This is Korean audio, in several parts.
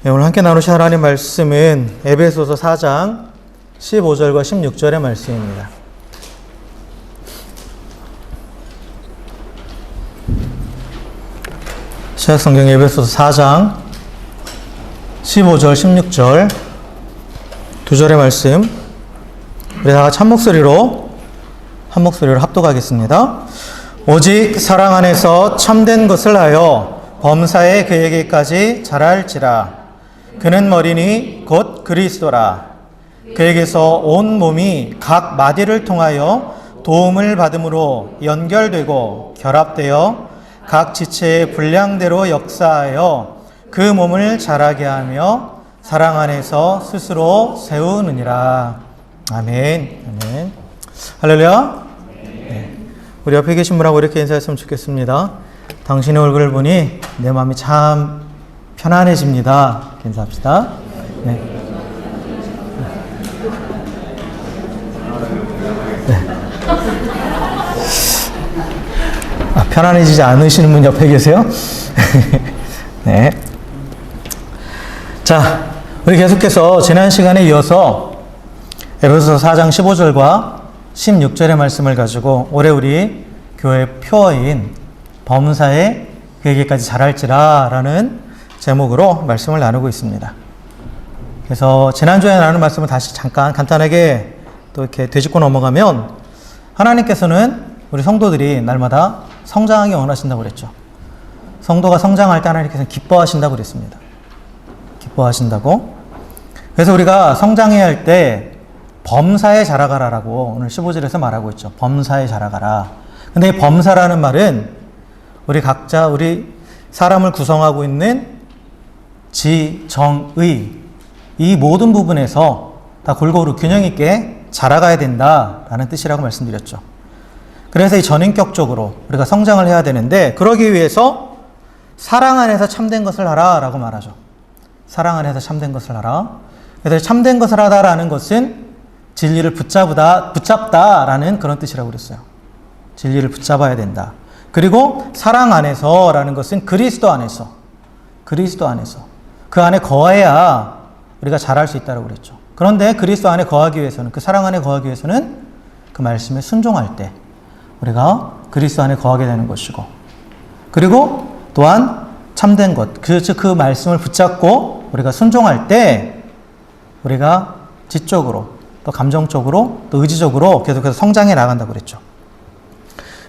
네, 오늘 함께 나누실 하나님 말씀은 에베소서 4장 15절과 16절의 말씀입니다. 신약성경 에베소서 4장 15절, 16절 두 절의 말씀 우리 다 같이 한 목소리로 합독하겠습니다. 오직 사랑 안에서 참된 것을 하여 범사에 그에게까지 자랄지라. 그는 머리니 곧 그리스도라. 그에게서 온 몸이 각 마디를 통하여 도움을 받음으로 연결되고 결합되어 각 지체의 분량대로 역사하여 그 몸을 자라게 하며 사랑 안에서 스스로 세우느니라. 아멘. 아멘. 할렐루야. 네. 우리 옆에 계신 분하고 이렇게 인사했으면 좋겠습니다. 당신의 얼굴을 보니 내 마음이 참 편안해집니다. 인사합시다. 네. 네. 편안해지지 않으시는 분 옆에 계세요? 네. 자, 우리 계속해서 지난 시간에 이어서 에베소서 4장 15절과 16절의 말씀을 가지고 올해 우리 교회 표어인 범사에 그에게까지 자랄지라 라는 제목으로 말씀을 나누고 있습니다. 그래서 지난주에 나눈 말씀을 다시 잠깐 간단하게 또 이렇게 되짚고 넘어가면 하나님께서는 우리 성도들이 날마다 성장하기 원하신다고 그랬죠. 성도가 성장할 때 하나님께서는 기뻐하신다고 그랬습니다. 기뻐하신다고. 그래서 우리가 성장해야 할 때 범사에 자라가라라고 오늘 15절에서 말하고 있죠. 범사에 자라가라. 근데 이 범사라는 말은 우리 각자 우리 사람을 구성하고 있는 지, 정, 의 이 모든 부분에서 다 골고루 균형 있게 자라가야 된다라는 뜻이라고 말씀드렸죠. 그래서 이 전인격적으로 우리가 성장을 해야 되는데 그러기 위해서 사랑 안에서 참된 것을 하라라고 말하죠. 사랑 안에서 참된 것을 하라. 그래서 참된 것을 하다라는 것은 진리를 붙잡다라는 그런 뜻이라고 그랬어요. 진리를 붙잡아야 된다. 그리고 사랑 안에서라는 것은 그리스도 안에서 그 안에 거해야 우리가 잘할 수 있다고 그랬죠. 그런데 그리스도 안에 거하기 위해서는 그 사랑 안에 거하기 위해서는 그 말씀에 순종할 때 우리가 그리스도 안에 거하게 되는 것이고 그리고 또한 참된 것, 그 말씀을 붙잡고 우리가 순종할 때 우리가 지적으로 또 감정적으로 또 의지적으로 계속해서 성장해 나간다고 그랬죠.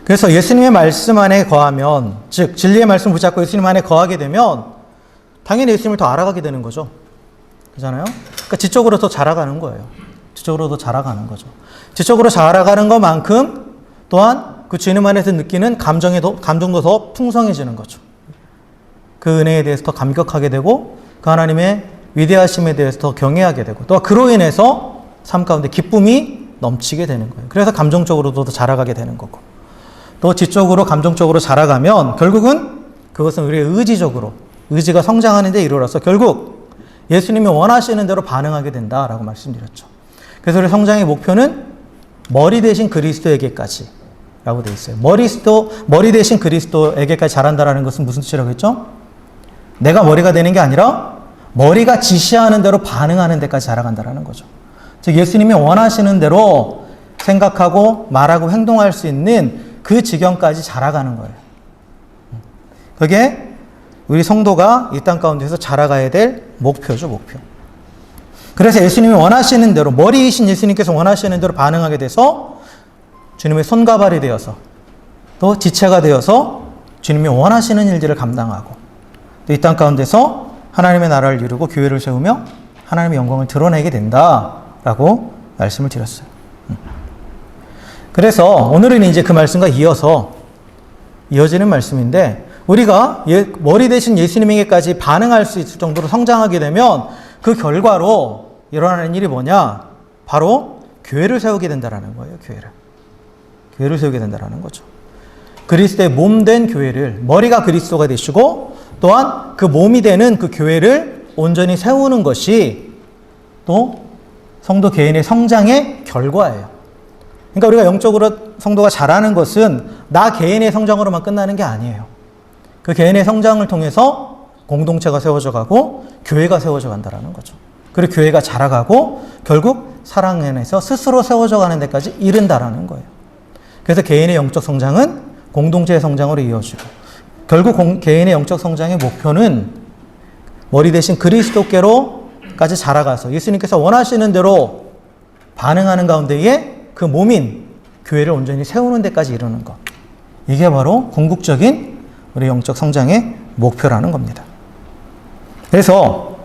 그래서 예수님의 말씀 안에 거하면, 즉 진리의 말씀을 붙잡고 예수님 안에 거하게 되면 당연히 예수님을 더 알아가게 되는 거죠. 그렇잖아요? 그러니까 지적으로 더 자라가는 거예요. 지적으로 더 자라가는 거죠. 지적으로 자라가는 것만큼 또한 그 주님 안에서 느끼는 감정도 더 풍성해지는 거죠. 그 은혜에 대해서 더 감격하게 되고 그 하나님의 위대하심에 대해서 더 경외하게 되고 또 그로 인해서 삶 가운데 기쁨이 넘치게 되는 거예요. 그래서 감정적으로도 더 자라가게 되는 거고 또 지적으로 감정적으로 자라가면 결국은 그것은 우리의 의지가 성장하는 데 이르러서 결국 예수님이 원하시는 대로 반응하게 된다라고 말씀드렸죠. 그래서 우리 성장의 목표는 머리 대신 그리스도에게까지 라고 되어 있어요. 머리 대신 그리스도에게까지 자란다라는 것은 무슨 뜻이라고 했죠? 내가 머리가 되는 게 아니라 머리가 지시하는 대로 반응하는 데까지 자라간다라는 거죠. 즉 예수님이 원하시는 대로 생각하고 말하고 행동할 수 있는 그 지경까지 자라가는 거예요. 그게 우리 성도가 이 땅 가운데서 자라가야 될 목표죠, 목표. 그래서 예수님이 원하시는 대로 머리이신 예수님께서 원하시는 대로 반응하게 돼서 주님의 손과 발이 되어서 또 지체가 되어서 주님이 원하시는 일들을 감당하고 또 이 땅 가운데서 하나님의 나라를 이루고 교회를 세우며 하나님의 영광을 드러내게 된다라고 말씀을 드렸어요. 그래서 오늘은 이제 그 말씀과 이어지는 말씀인데 우리가 머리 대신 예수님에게까지 반응할 수 있을 정도로 성장하게 되면 그 결과로 일어나는 일이 뭐냐? 바로 교회를 세우게 된다라는 거예요. 교회를 세우게 된다라는 거죠. 그리스도의 몸 된 교회를 머리가 그리스도가 되시고 또한 그 몸이 되는 그 교회를 온전히 세우는 것이 또 성도 개인의 성장의 결과예요. 그러니까 우리가 영적으로 성도가 자라는 것은 나 개인의 성장으로만 끝나는 게 아니에요. 그 개인의 성장을 통해서 공동체가 세워져 가고 교회가 세워져 간다라는 거죠. 그리고 교회가 자라가고 결국 사랑 안에서 스스로 세워져 가는 데까지 이른다라는 거예요. 그래서 개인의 영적 성장은 공동체의 성장으로 이어지고 결국 개인의 영적 성장의 목표는 머리 대신 그리스도께로까지 자라가서 예수님께서 원하시는 대로 반응하는 가운데에 그 몸인 교회를 온전히 세우는 데까지 이르는 것. 이게 바로 궁극적인 우리 영적 성장의 목표라는 겁니다. 그래서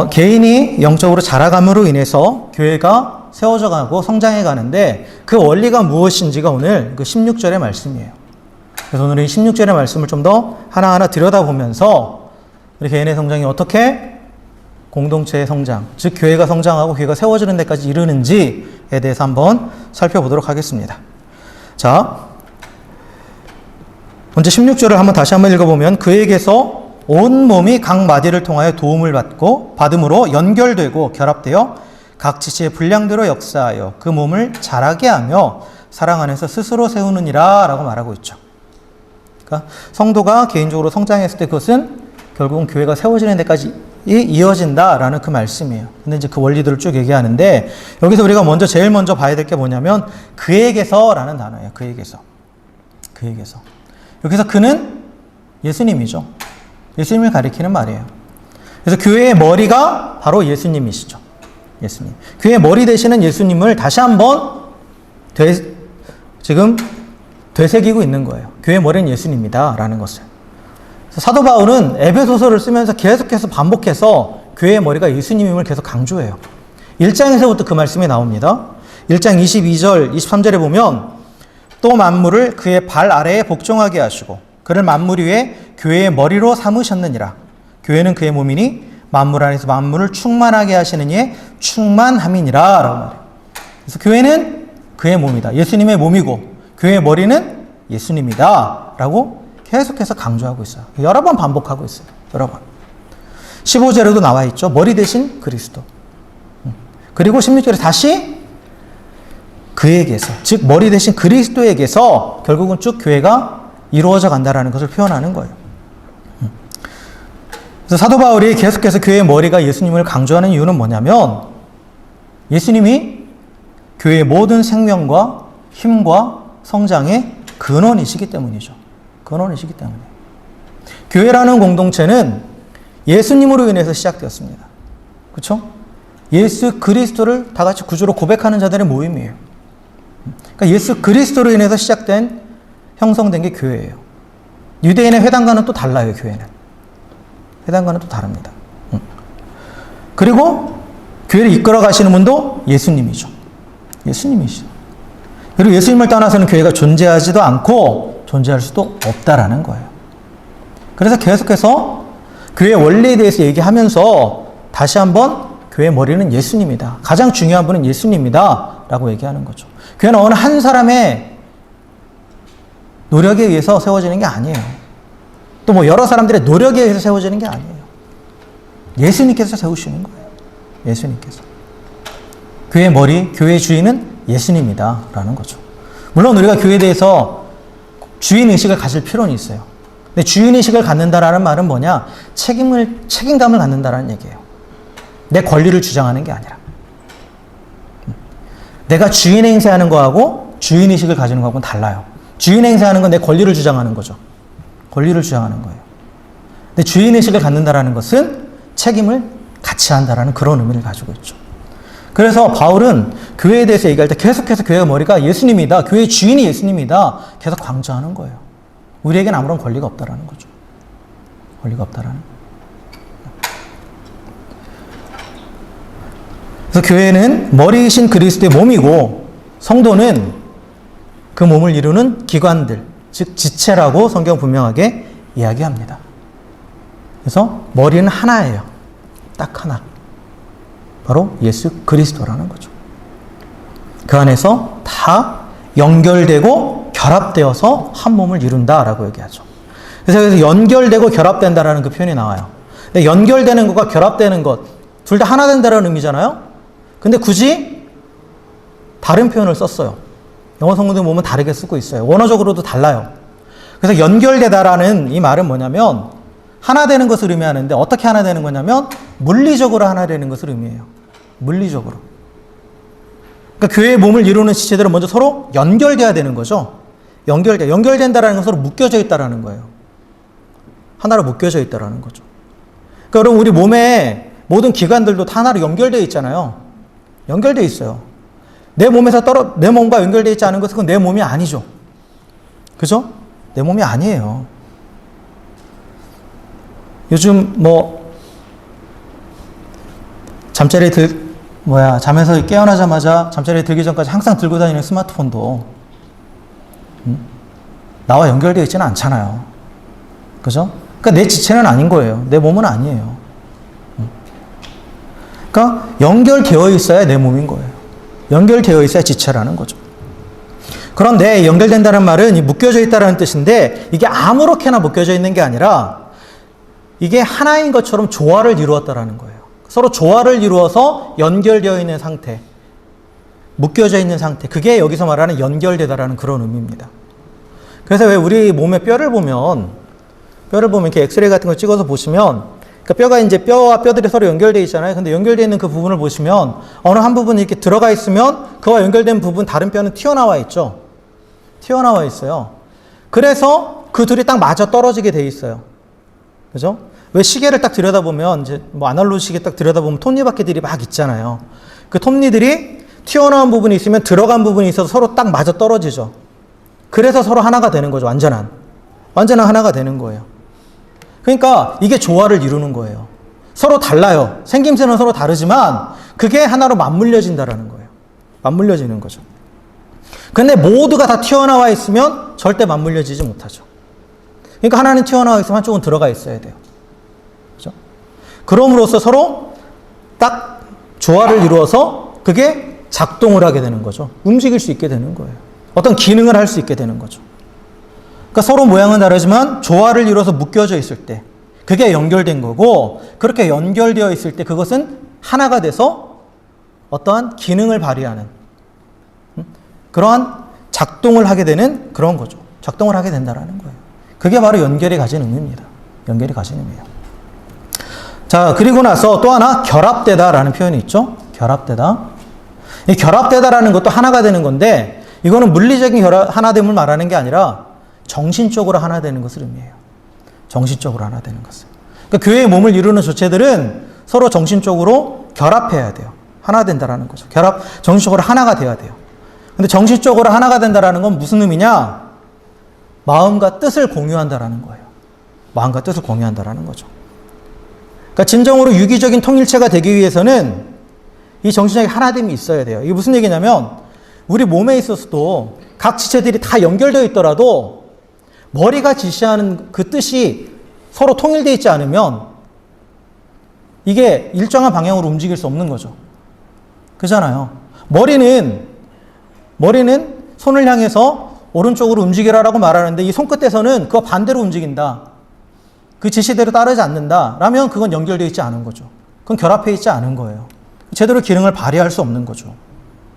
개인이 영적으로 자라감으로 인해서 교회가 세워져 가고 성장해 가는데 그 원리가 무엇인지가 오늘 그 16절의 말씀이에요. 그래서 오늘 이 16절의 말씀을 좀 더 하나하나 들여다보면서 우리 개인의 성장이 어떻게 공동체의 성장, 즉 교회가 성장하고 교회가 세워지는 데까지 이르는지에 대해서 한번 살펴보도록 하겠습니다. 자, 먼저 16절을 한번 다시 한번 읽어보면 그에게서 온 몸이 각 마디를 통하여 도움을 받음으로 연결되고 결합되어 각 지체의 분량대로 역사하여 그 몸을 자라게 하며 사랑 안에서 스스로 세우느니라 라고 말하고 있죠. 그러니까 성도가 개인적으로 성장했을 때 그것은 결국은 교회가 세워지는 데까지 이어진다라는 그 말씀이에요. 근데 이제 그 원리들을 쭉 얘기하는데 여기서 우리가 제일 먼저 봐야 될 게 뭐냐면 그에게서라는 단어예요. 그에게서. 여기서 그는 예수님이죠. 예수님을 가리키는 말이에요. 그래서 교회의 머리가 바로 예수님이시죠. 예수님. 교회의 머리 되시는 예수님을 다시 한번 지금 되새기고 있는 거예요. 교회의 머리는 예수님이다 라는 것을. 사도 바울은 에베소서를 쓰면서 계속해서 반복해서 교회의 머리가 예수님임을 계속 강조해요. 1장에서부터 그 말씀이 나옵니다. 1장 22절, 23절에 보면 또 만물을 그의 발 아래에 복종하게 하시고 그를 만물 위에 교회의 머리로 삼으셨느니라. 교회는 그의 몸이니 만물 안에서 만물을 충만하게 하시는 이의 충만함이니라 라고 말해요. 그래서 교회는 그의 몸이다. 예수님의 몸이고 교회의 머리는 예수님이다 라고 계속해서 강조하고 있어요. 여러 번 반복하고 있어요. 여러 번. 15절에도 나와 있죠. 머리 대신 그리스도. 그리고 16절에 다시 그에게서, 즉 머리 대신 그리스도에게서 결국은 쭉 교회가 이루어져 간다라는 것을 표현하는 거예요. 그래서 사도 바울이 계속해서 교회의 머리가 예수님을 강조하는 이유는 뭐냐면 예수님이 교회의 모든 생명과 힘과 성장의 근원이시기 때문이죠. 근원이시기 때문에. 교회라는 공동체는 예수님으로 인해서 시작되었습니다. 그렇죠? 예수 그리스도를 다 같이 구주로 고백하는 자들의 모임이에요. 그러니까 예수 그리스도로 인해서 시작된 형성된 게 교회예요. 유대인의 회당과는 또 달라요. 교회는. 회당과는 또 다릅니다. 그리고 교회를 이끌어 가시는 분도 예수님이죠. 예수님이시죠. 그리고 예수님을 떠나서는 교회가 존재하지도 않고 존재할 수도 없다라는 거예요. 그래서 계속해서 교회의 원리에 대해서 얘기하면서 다시 한번 교회의 머리는 예수님이다. 가장 중요한 분은 예수님이다 라고 얘기하는 거죠. 교회는 어느 한 사람의 노력에 의해서 세워지는 게 아니에요. 또 뭐 여러 사람들의 노력에 의해서 세워지는 게 아니에요. 예수님께서 세우시는 거예요. 예수님께서. 교회의 머리, 교회의 주인은 예수님이다 라는 거죠. 물론 우리가 교회에 대해서 주인의식을 가질 필요는 있어요. 근데 주인의식을 갖는다라는 말은 뭐냐? 책임감을 갖는다라는 얘기예요. 내 권리를 주장하는 게 아니라. 내가 주인 행세하는 거하고 주인의식을 가지는 거하고는 달라요. 주인 행세하는 건 내 권리를 주장하는 거죠. 권리를 주장하는 거예요. 근데 주인의식을 갖는다라는 것은 책임을 같이 한다라는 그런 의미를 가지고 있죠. 그래서 바울은 교회에 대해서 얘기할 때 계속해서 교회의 머리가 예수님이다. 교회의 주인이 예수님이다. 계속 강조하는 거예요. 우리에게는 아무런 권리가 없다라는 거죠. 권리가 없다라는. 그래서 교회는 머리이신 그리스도의 몸이고 성도는 그 몸을 이루는 기관들, 즉 지체라고 성경 분명하게 이야기합니다. 그래서 머리는 하나예요. 딱 하나. 바로 예수 그리스도라는 거죠. 그 안에서 다 연결되고 결합되어서 한 몸을 이룬다라고 얘기하죠. 그래서 여기서 연결되고 결합된다라는 그 표현이 나와요. 근데 연결되는 것과 결합되는 것, 둘 다 하나 된다라는 의미잖아요. 근데 굳이 다른 표현을 썼어요. 영어 성경도 보면 다르게 쓰고 있어요. 원어적으로도 달라요. 그래서 연결되다라는 이 말은 뭐냐면 하나 되는 것을 의미하는데 어떻게 하나 되는 거냐면 물리적으로 하나 되는 것을 의미해요. 물리적으로. 그러니까 교회의 몸을 이루는 지체들은 먼저 서로 연결돼야 되는 거죠. 연결된다라는 건 서로 묶여져 있다라는 거예요. 하나로 묶여져 있다라는 거죠. 그러니까 여러분 우리 몸의 모든 기관들도 다 하나로 연결되어 있잖아요. 연결되어 있어요. 내 몸과 연결되어 있지 않은 것은 그건 내 몸이 아니죠. 그죠? 내 몸이 아니에요. 요즘 잠에서 깨어나자마자 잠자리에 들기 전까지 항상 들고 다니는 스마트폰도 나와 연결되어 있지는 않잖아요. 그죠? 그러니까 내 지체는 아닌 거예요. 내 몸은 아니에요. 그러니까 연결되어 있어야 내 몸인 거예요. 연결되어 있어야 지체라는 거죠. 그런데 연결된다는 말은 묶여져 있다는 뜻인데 이게 아무렇게나 묶여져 있는 게 아니라 이게 하나인 것처럼 조화를 이루었다라는 거예요. 서로 조화를 이루어서 연결되어 있는 상태, 묶여져 있는 상태, 그게 여기서 말하는 연결되다라는 그런 의미입니다. 그래서 왜 우리 몸의 뼈를 보면 이렇게 엑스레이 같은 거 찍어서 보시면 그러니까 뼈가 이제 뼈와 뼈들이 서로 연결되어 있잖아요. 근데 연결되어 있는 그 부분을 보시면 어느 한 부분이 이렇게 들어가 있으면 그와 연결된 부분 다른 뼈는 튀어나와 있죠. 튀어나와 있어요. 그래서 그 둘이 딱 맞아 떨어지게 돼 있어요. 그죠? 왜 시계를 딱 들여다보면 이제 아날로그 시계 딱 들여다보면 톱니바퀴들이 막 있잖아요. 그 톱니들이 튀어나온 부분이 있으면 들어간 부분이 있어서 서로 딱 맞아 떨어지죠. 그래서 서로 하나가 되는 거죠. 완전한 하나가 되는 거예요. 그러니까 이게 조화를 이루는 거예요. 서로 달라요. 생김새는 서로 다르지만 그게 하나로 맞물려진다라는 거예요. 맞물려지는 거죠. 근데 모두가 다 튀어나와 있으면 절대 맞물려지지 못하죠. 그러니까 하나는 튀어나와 있으면 한쪽은 들어가 있어야 돼요. 그죠? 그럼으로써 서로 딱 조화를 이루어서 그게 작동을 하게 되는 거죠. 움직일 수 있게 되는 거예요. 어떤 기능을 할 수 있게 되는 거죠. 그러니까 서로 모양은 다르지만 조화를 이루어서 묶여져 있을 때 그게 연결된 거고 그렇게 연결되어 있을 때 그것은 하나가 돼서 어떠한 기능을 발휘하는 그러한 작동을 하게 되는 그런 거죠. 작동을 하게 된다라는 거예요. 그게 바로 연결이 가진 의미입니다. 연결이 가진 의미예요. 자, 그리고 나서 또 하나 결합되다라는 표현이 있죠. 결합되다. 이 결합되다라는 것도 하나가 되는 건데 이거는 물리적인 하나됨을 말하는 게 아니라 정신적으로 하나 되는 것을 의미해요. 정신적으로 하나 되는 것을. 그러니까 교회의 몸을 이루는 조체들은 서로 정신적으로 결합해야 돼요. 하나 된다라는 거죠. 정신적으로 하나가 돼야 돼요. 근데 정신적으로 하나가 된다라는 건 무슨 의미냐? 마음과 뜻을 공유한다라는 거예요. 마음과 뜻을 공유한다라는 거죠. 그러니까 진정으로 유기적인 통일체가 되기 위해서는 이 정신적인 하나됨이 있어야 돼요. 이게 무슨 얘기냐면 우리 몸에 있어서도 각 지체들이 다 연결되어 있더라도 머리가 지시하는 그 뜻이 서로 통일되어 있지 않으면 이게 일정한 방향으로 움직일 수 없는 거죠. 그잖아요. 머리는 손을 향해서 오른쪽으로 움직이라라고 말하는데 이 손끝에서는 그거 반대로 움직인다. 그 지시대로 따르지 않는다. 라면 그건 연결되어 있지 않은 거죠. 그건 결합해 있지 않은 거예요. 제대로 기능을 발휘할 수 없는 거죠.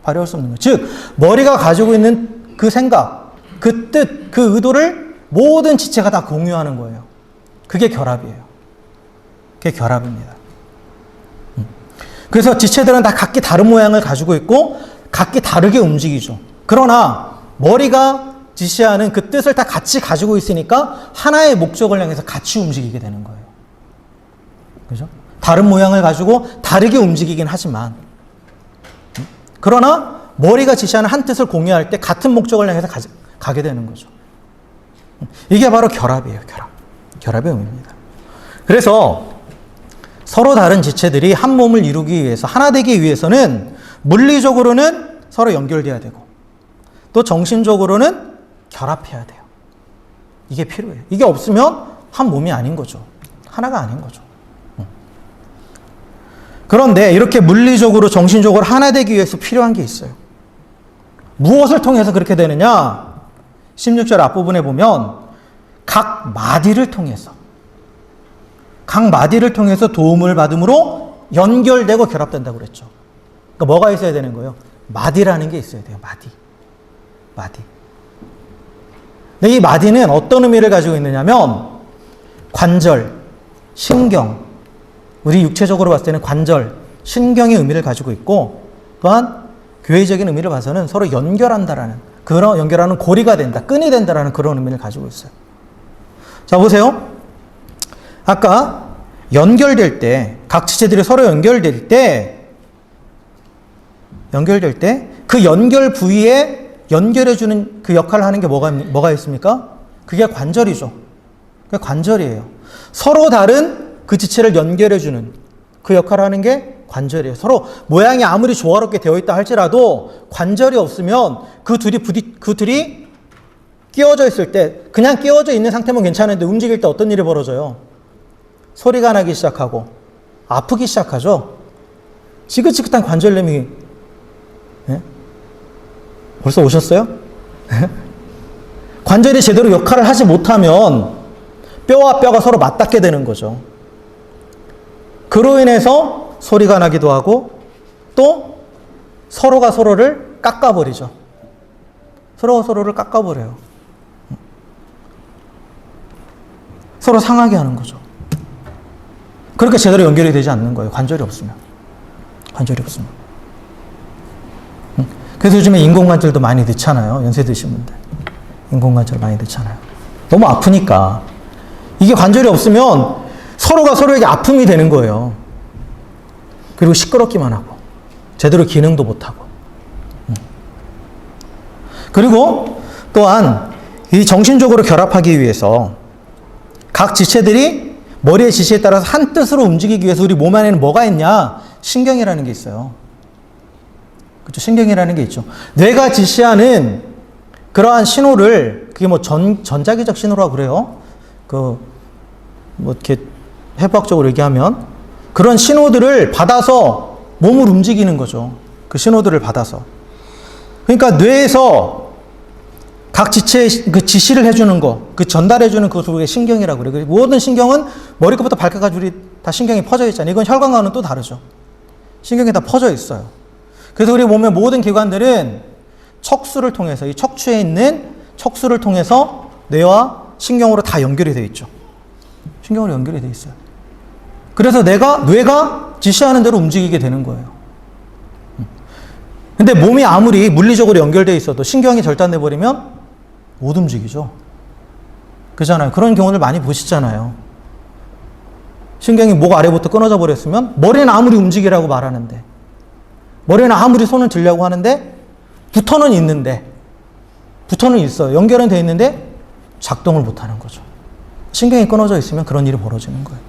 발휘할 수 없는 거죠. 즉 머리가 가지고 있는 그 생각, 그 뜻, 그 의도를 모든 지체가 다 공유하는 거예요. 그게 결합이에요. 그게 결합입니다. 그래서 지체들은 다 각기 다른 모양을 가지고 있고 각기 다르게 움직이죠. 그러나 머리가 지시하는 그 뜻을 다 같이 가지고 있으니까 하나의 목적을 향해서 같이 움직이게 되는 거예요. 그죠? 다른 모양을 가지고 다르게 움직이긴 하지만 그러나 머리가 지시하는 한 뜻을 공유할 때 같은 목적을 향해서 가게 되는 거죠. 이게 바로 결합이에요. 결합의 의미입니다. 그래서 서로 다른 지체들이 한 몸을 이루기 위해서 하나 되기 위해서는 물리적으로는 서로 연결돼야 되고 또 정신적으로는 결합해야 돼요. 이게 필요해요. 이게 없으면 한 몸이 아닌 거죠. 하나가 아닌 거죠. 그런데 이렇게 물리적으로 정신적으로 하나 되기 위해서 필요한 게 있어요. 무엇을 통해서 그렇게 되느냐? 16절 앞부분에 보면 각 마디를 통해서 도움을 받음으로 연결되고 결합된다고 그랬죠. 그러니까 뭐가 있어야 되는 거예요? 마디라는 게 있어야 돼요. 마디. 근데 이 마디는 어떤 의미를 가지고 있느냐면 관절, 신경, 우리 육체적으로 봤을 때는 관절, 신경의 의미를 가지고 있고 또한 교회적인 의미를 봐서는 서로 연결한다라는 그런 연결하는 고리가 된다, 끈이 된다라는 그런 의미를 가지고 있어요. 자, 보세요. 아까 연결될 때, 각 지체들이 서로 연결될 때 그 연결 부위에 연결해주는 그 역할을 하는 게 뭐가 있습니까? 그게 관절이죠. 그게 관절이에요. 서로 다른 그 지체를 연결해주는 그 역할을 하는 게 관절이에요. 서로 모양이 아무리 조화롭게 되어 있다 할지라도 관절이 없으면 그 둘이 끼워져 있을 때, 그냥 끼워져 있는 상태면 괜찮은데 움직일 때 어떤 일이 벌어져요? 소리가 나기 시작하고 아프기 시작하죠. 지긋지긋한 관절염이. 네? 벌써 오셨어요? 관절이 제대로 역할을 하지 못하면 뼈와 뼈가 서로 맞닿게 되는 거죠. 그로 인해서 소리가 나기도 하고 또 서로가 서로를 깎아버리죠. 서로가 서로를 깎아버려요. 서로 상하게 하는 거죠. 그렇게 제대로 연결이 되지 않는 거예요. 관절이 없으면. 그래서 요즘에 인공관절도 많이 넣잖아요. 연세 드신 분들. 인공관절 많이 넣잖아요. 너무 아프니까. 이게 관절이 없으면 서로가 서로에게 아픔이 되는 거예요. 그리고 시끄럽기만 하고 제대로 기능도 못하고. 그리고 또한 이 정신적으로 결합하기 위해서 각 지체들이 머리의 지시에 따라서 한 뜻으로 움직이기 위해서 우리 몸 안에는 뭐가 있냐? 신경이라는 게 있어요. 그렇죠? 신경이라는 게 있죠. 뇌가 지시하는 그러한 신호를, 그게 뭐 전자기적 신호라고 그래요. 이렇게 해부학적으로 얘기하면 그런 신호들을 받아서 몸을 움직이는 거죠. 그 신호들을 받아서. 그러니까 뇌에서 각 지체의 그 지시를 해주는 거, 그 전달해주는 그것을 신경이라고 그래요. 모든 신경은 머리끝부터 발끝까지 우리 다 신경이 퍼져 있잖아요. 이건 혈관과는 또 다르죠. 신경이 다 퍼져 있어요. 그래서 우리 몸의 모든 기관들은 척수를 통해서, 이 척추에 있는 척수를 통해서 뇌와 신경으로 다 연결이 되어 있죠. 신경으로 연결이 되어 있어요. 그래서 뇌가 지시하는 대로 움직이게 되는 거예요. 근데 몸이 아무리 물리적으로 연결되어 있어도 신경이 절단돼 버리면 못 움직이죠. 그렇잖아요. 그런 경우를 많이 보시잖아요. 신경이 목 아래부터 끊어져 버렸으면 머리는 아무리 움직이라고 말하는데, 머리는 아무리 손을 들려고 하는데 붙어는 있어요. 연결은 되어 있는데 작동을 못 하는 거죠. 신경이 끊어져 있으면 그런 일이 벌어지는 거예요.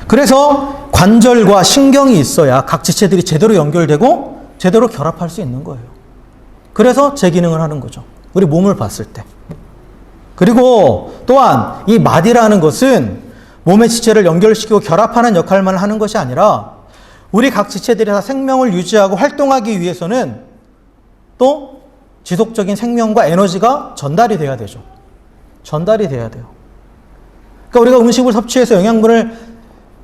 그래서 관절과 신경이 있어야 각 지체들이 제대로 연결되고 제대로 결합할 수 있는 거예요. 그래서 제 기능을 하는 거죠. 우리 몸을 봤을 때. 그리고 또한 이 마디라는 것은 몸의 지체를 연결시키고 결합하는 역할만 하는 것이 아니라 우리 각 지체들이 다 생명을 유지하고 활동하기 위해서는 또 지속적인 생명과 에너지가 전달이 돼야 되죠. 전달이 돼야 돼요. 그러니까 우리가 음식을 섭취해서 영양분을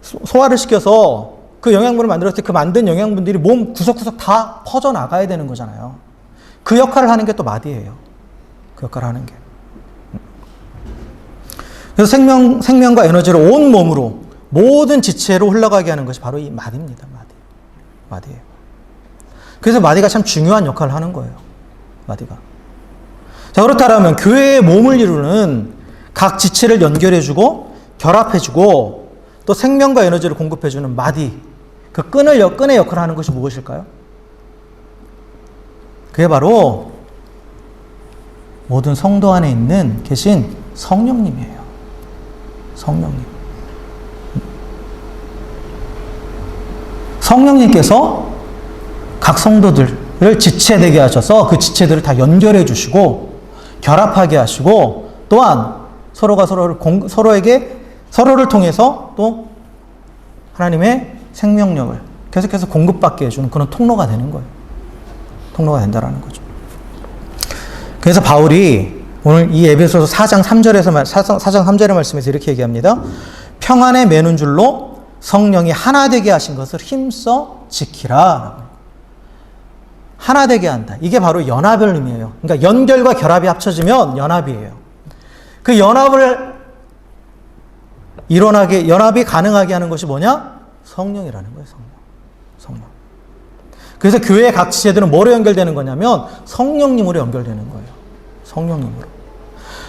소화를 시켜서 그 영양분을 만들었을 때 그 만든 영양분들이 몸 구석구석 다 퍼져나가야 되는 거잖아요. 그 역할을 하는 게 또 마디예요. 그 역할을 하는 게. 그래서 생명과 에너지를 온 몸으로 모든 지체로 흘러가게 하는 것이 바로 이 마디입니다. 마디예요. 그래서 마디가 참 중요한 역할을 하는 거예요. 마디가. 자, 그렇다면 교회의 몸을 이루는 각 지체를 연결해주고 결합해주고 또 생명과 에너지를 공급해주는 마디, 그 끈의 역할을 하는 것이 무엇일까요? 그게 바로 모든 성도 안에 계신 성령님이에요. 성령님. 성령님께서 각 성도들을 지체되게 하셔서 그 지체들을 다 연결해 주시고 결합하게 하시고 또한 서로가 서로를 통해서 또 하나님의 생명력을 계속해서 공급받게 해주는 그런 통로가 되는 거예요. 통로가 된다라는 거죠. 그래서 바울이 오늘 이 에베소서 4장 3절의 말씀에서 이렇게 얘기합니다. 평안의 맨눈줄로 성령이 하나 되게 하신 것을 힘써 지키라. 하나 되게 한다. 이게 바로 연합을 의미해요. 그러니까 연결과 결합이 합쳐지면 연합이에요. 그 연합을 연합이 가능하게 하는 것이 뭐냐? 성령이라는 거예요, 성령. 그래서 교회의 각 지체들은 뭐로 연결되는 거냐면 성령님으로 연결되는 거예요. 성령님으로.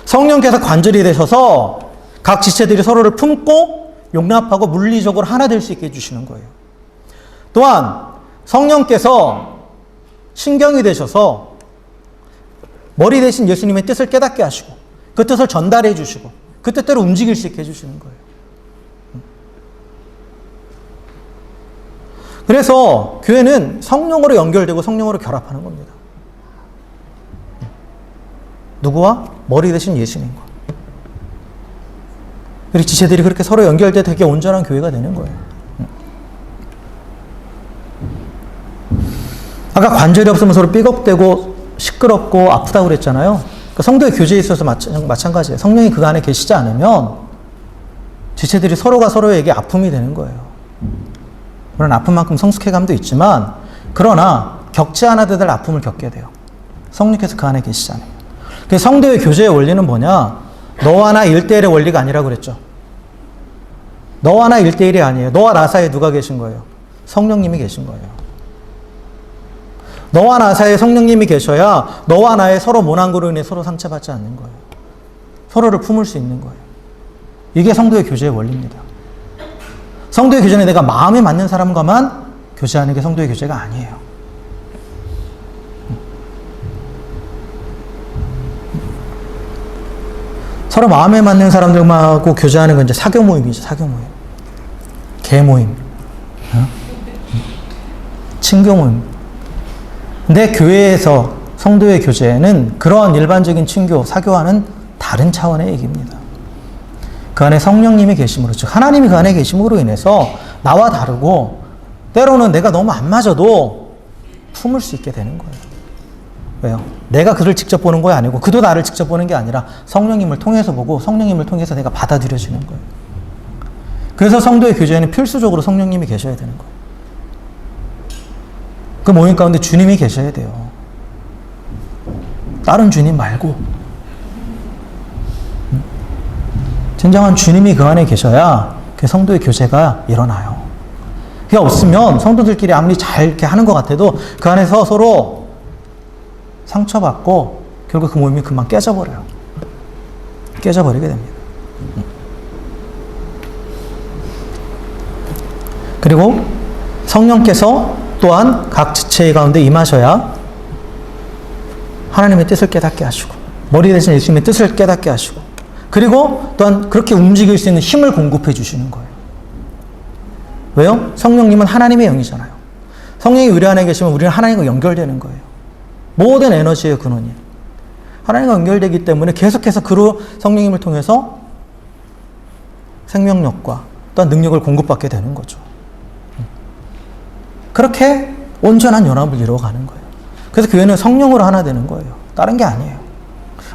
성령께서 관절이 되셔서 각 지체들이 서로를 품고 용납하고 물리적으로 하나 될 수 있게 해주시는 거예요. 또한 성령께서 신경이 되셔서 머리 대신 예수님의 뜻을 깨닫게 하시고 그 뜻을 전달해 주시고 그 뜻대로 움직일 수 있게 해주시는 거예요. 그래서 교회는 성령으로 연결되고 성령으로 결합하는 겁니다. 누구와? 머리 대신 예수님과. 그리고 지체들이 그렇게 서로 연결돼 되게 온전한 교회가 되는 거예요. 아까 관절이 없으면 서로 삐걱대고 시끄럽고 아프다고 그랬잖아요. 그러니까 성도의 교제에 있어서 마찬가지예요. 성령이 그 안에 계시지 않으면 지체들이 서로가 서로에게 아픔이 되는 거예요. 물론 아픔만큼 성숙해감도 있지만 그러나 겪지 않아도 될 아픔을 겪게 돼요. 성령께서 그 안에 계시지 않으면. 그래서 성도의 교제의 원리는 뭐냐? 너와 나 1대1의 원리가 아니라고 그랬죠. 너와 나 1대1이 아니에요. 너와 나 사이에 누가 계신 거예요? 성령님이 계신 거예요. 너와 나 사이에 성령님이 계셔야 너와 나의 서로 모난고로 인해 서로 상처받지 않는 거예요. 서로를 품을 수 있는 거예요. 이게 성도의 교제의 원리입니다. 성도의 교제는 내가 마음에 맞는 사람과만 교제하는 게 성도의 교제가 아니에요. 서로 마음에 맞는 사람들하고 교제하는 건 이제 사교 모임이죠. 사교 모임. 개 모임. 친교 모임. 근데 교회에서 성도의 교제는 그러한 일반적인 친교, 사교와는 다른 차원의 얘기입니다. 그 안에 성령님이 계심으로, 즉 하나님이 그 안에 계심으로 인해서 나와 다르고 때로는 내가 너무 안 맞아도 품을 수 있게 되는 거예요. 왜요? 내가 그를 직접 보는 거 아니고 그도 나를 직접 보는 게 아니라 성령님을 통해서 보고 성령님을 통해서 내가 받아들여지는 거예요. 그래서 성도의 교제에는 필수적으로 성령님이 계셔야 되는 거예요. 그 모임 가운데 주님이 계셔야 돼요. 다른 주님 말고. 진정한 주님이 그 안에 계셔야 그 성도의 교제가 일어나요. 그게 없으면 성도들끼리 아무리 잘 이렇게 하는 것 같아도 그 안에서 서로 상처받고 결국 그 모임이 금방 깨져버려요. 깨져버리게 됩니다. 그리고 성령께서 또한 각 지체 가운데 임하셔야 하나님의 뜻을 깨닫게 하시고 머리 대신 예수님의 뜻을 깨닫게 하시고 그리고 또한 그렇게 움직일 수 있는 힘을 공급해 주시는 거예요. 왜요? 성령님은 하나님의 영이잖아요. 성령이 우리 안에 계시면 우리는 하나님과 연결되는 거예요. 모든 에너지의 근원이 하나님과 연결되기 때문에 계속해서 그로 성령님을 통해서 생명력과 또한 능력을 공급받게 되는 거죠. 그렇게 온전한 연합을 이루어가는 거예요. 그래서 교회는 성령으로 하나 되는 거예요. 다른 게 아니에요.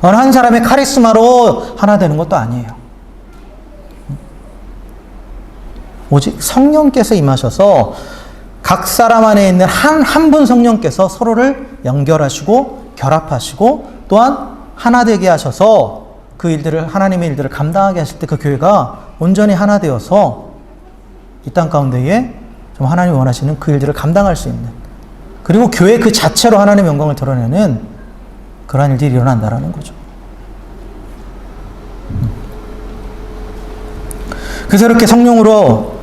어느 한 사람의 카리스마로 하나 되는 것도 아니에요. 오직 성령께서 임하셔서 각 사람 안에 있는 한 분 성령께서 서로를 연결하시고 결합하시고 또한 하나 되게 하셔서 그 일들을 하나님의 일들을 감당하게 하실 때 그 교회가 온전히 하나 되어서 이 땅 가운데에 좀 하나님이 원하시는 그 일들을 감당할 수 있는 그리고 교회 그 자체로 하나님의 영광을 드러내는 그러한 일들이 일어난다는 거죠. 그래서 이렇게 성령으로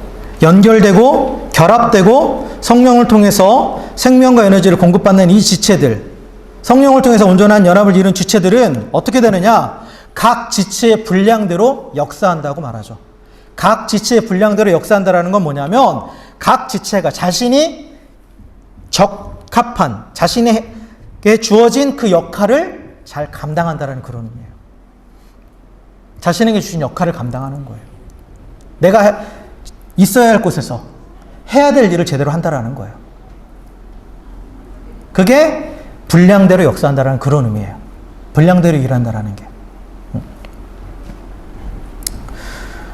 연결되고 결합되고 성령을 통해서 생명과 에너지를 공급받는 이 지체들, 성령을 통해서 온전한 연합을 이룬 지체들은 어떻게 되느냐? 각 지체의 분량대로 역사한다고 말하죠. 각 지체의 분량대로 역사한다는 건 뭐냐면 각 지체가 자신이 적합한 자신에게 주어진 그 역할을 잘 감당한다는 그런 의미예요. 자신에게 주신 역할을 감당하는 거예요. 내가 있어야 할 곳에서 해야 될 일을 제대로 한다는 거예요. 그게 분량대로 역사한다는 그런 의미예요. 분량대로 일한다는 게.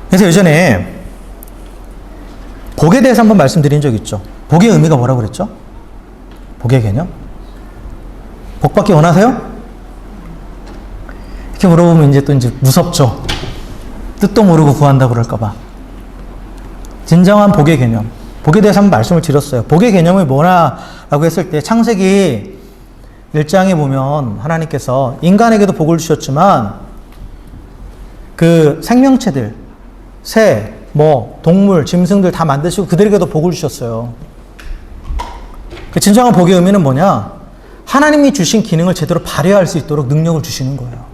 그래서 예전에 복에 대해서 한번 말씀드린 적 있죠. 복의 의미가 뭐라고 그랬죠? 복의 개념? 복 받기 원하세요? 이렇게 물어보면 이제 또 이제 무섭죠. 뜻도 모르고 구한다 그럴까봐. 진정한 복의 개념. 복에 대해서 한번 말씀을 드렸어요. 복의 개념이 뭐냐라고 했을 때 창세기 1장에 보면 하나님께서 인간에게도 복을 주셨지만 그 생명체들, 새, 동물, 짐승들 다 만드시고 그들에게도 복을 주셨어요. 그 진정한 복의 의미는 뭐냐? 하나님이 주신 기능을 제대로 발휘할 수 있도록 능력을 주시는 거예요.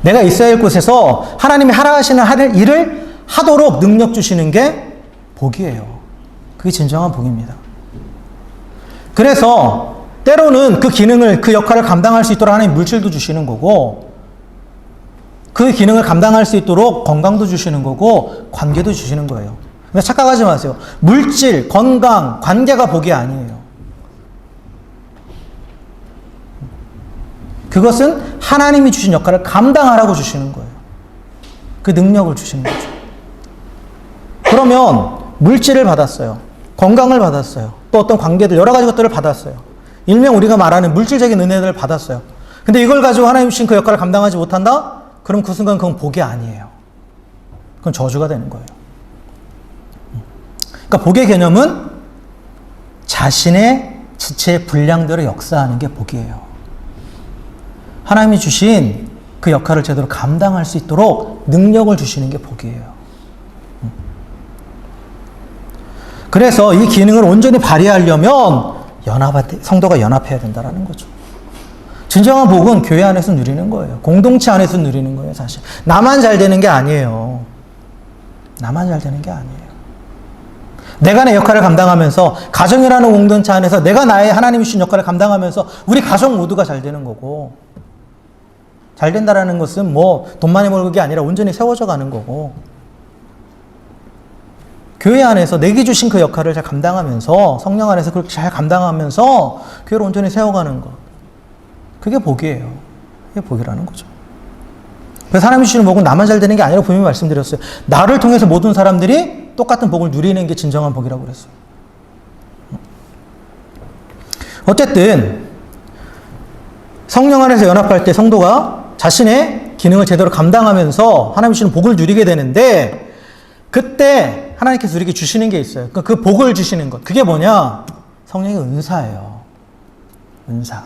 내가 있어야 할 곳에서 하나님이 하라 하시는 일을 하도록 능력 주시는 게 복이에요. 그게 진정한 복입니다. 그래서 때로는 그 기능을, 그 역할을 감당할 수 있도록 하나님 물질도 주시는 거고, 그 기능을 감당할 수 있도록 건강도 주시는 거고, 관계도 주시는 거예요. 근데 착각하지 마세요. 물질, 건강, 관계가 복이 아니에요. 그것은 하나님이 주신 역할을 감당하라고 주시는 거예요. 그 능력을 주시는 거죠. 그러면 물질을 받았어요. 건강을 받았어요. 또 어떤 관계들, 여러 가지 것들을 받았어요. 일명 우리가 말하는 물질적인 은혜들을 받았어요. 근데 이걸 가지고 하나님 주신 그 역할을 감당하지 못한다? 그럼 그 순간 그건 복이 아니에요. 그건 저주가 되는 거예요. 그러니까 복의 개념은 자신의 지체의 분량대로 역사하는 게 복이에요. 하나님이 주신 그 역할을 제대로 감당할 수 있도록 능력을 주시는 게 복이에요. 그래서 이 기능을 온전히 발휘하려면 성도가 연합해야 된다는 거죠. 진정한 복은 교회 안에서 누리는 거예요. 공동체 안에서 누리는 거예요, 사실. 나만 잘 되는 게 아니에요. 나만 잘 되는 게 아니에요. 내가 내 역할을 감당하면서 가정이라는 공동체 안에서 내가 나의 하나님이 주신 역할을 감당하면서 우리 가정 모두가 잘 되는 거고, 잘 된다라는 것은 돈 많이 벌는 게 아니라 온전히 세워져 가는 거고, 교회 안에서 내게 주신 그 역할을 잘 감당하면서 성령 안에서 그렇게 잘 감당하면서 교회를 온전히 세워가는 것, 그게 복이에요. 그게 복이라는 거죠. 그래서 하나님이 주시는 복은 나만 잘 되는 게 아니라 분명히 말씀드렸어요. 나를 통해서 모든 사람들이 똑같은 복을 누리는 게 진정한 복이라고 그랬어요. 어쨌든 성령 안에서 연합할 때 성도가 자신의 기능을 제대로 감당하면서 하나님 주시는 복을 누리게 되는데, 그때 하나님께서 우리에게 주시는 게 있어요. 그 복을 주시는 것, 그게 뭐냐? 성령의 은사예요. 은사.